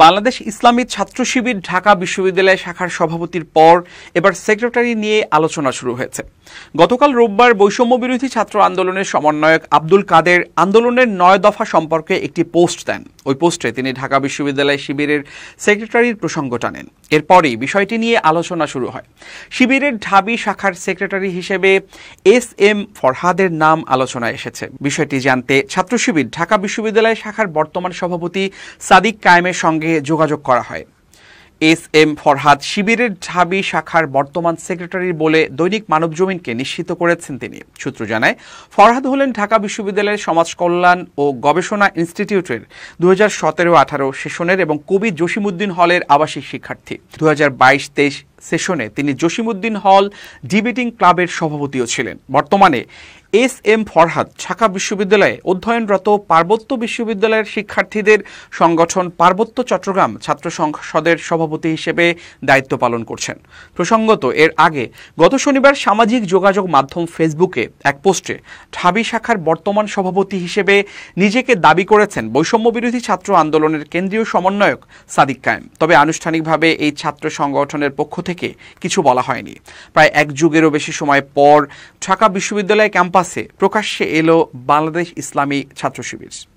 বাংলাদেশ ইসলামী ছাত্র শিবির ঢাকা বিশ্ববিদ্যালয় শাখার সভাপতির পর এবার সেক্রেটারি নিয়ে আলোচনা শুরু হয়েছে। গতকাল রোববার বৈষম্য বিরোধী ছাত্র আন্দোলনের সমন্বয়ক আব্দুল কাদের আন্দোলনের ৯ দফা সম্পর্কে একটি পোস্ট দেন। ওই পোস্টে তিনি ঢাকা বিশ্ববিদ্যালয় শিবিরের সেক্রেটারির প্রসঙ্গ টানেন। এরপরই বিষয়টি নিয়ে আলোচনা শুরু হয়। শিবিরের ঢাবি শাখার সেক্রেটারি হিসেবে এস.এম. ফরহাদের নাম আলোচনায় এসেছে। বিষয়টি জানতে ছাত্র শিবির ঢাকা বিশ্ববিদ্যালয় শাখার বর্তমান সভাপতি সাদিক কায়েমের সঙ্গে যোগাযোগ করা হয়। এস.এম. ফরহাদ শিবিরের ঢাবি শাখার বর্তমান সেক্রেটারি বলে দৈনিক মানবজমিনকে নিশ্চিত করেছেন তিনি। সূত্র জানায়, ফরহাদ হলেন ঢাকা বিশ্ববিদ্যালয়ের সমাজ কল্যাণ ও গবেষণা ইনস্টিটিউটের 2017-18 সেশনের এবং কবি জসিমউদ্দিন হলের আবাসিক শিক্ষার্থী। 2022-23 সেশনে তিনি জসিমউদ্দিন হল ডিবেটিং ক্লাবের সভাপতিও ছিলেন। বর্তমানে এস.এম. ফরহাদ ঢাকা বিশ্ববিদ্যালয়ে অধ্যয়নরত পার্বত্য বিশ্ববিদ্যালয়ের শিক্ষার্থীদের সংগঠন পার্বত্য চট্টগ্রাম ছাত্র সংসদের সভাপতি হিসেবে দায়িত্ব পালন করছেন। প্রসঙ্গত, এর আগে গত শনিবার সামাজিক যোগাযোগ মাধ্যম ফেসবুকে এক পোস্টে ঢাবি শাখার বর্তমান সভাপতি হিসেবে নিজেকে দাবি করেছেন বৈষম্য বিরোধী ছাত্র আন্দোলনের কেন্দ্রীয় সমন্বয়ক সাদিক কায়েম। তবে আনুষ্ঠানিকভাবে এই ছাত্র সংগঠনের পক্ষ থেকে কিছু বলা হয়নি। প্রায় এক যুগেরও বেশি সময় পর ঢাকা বিশ্ববিদ্যালয় ক্যাম্পাসে প্রকাশ্যে এলো বাংলাদেশ ইসলামী ছাত্র শিবির।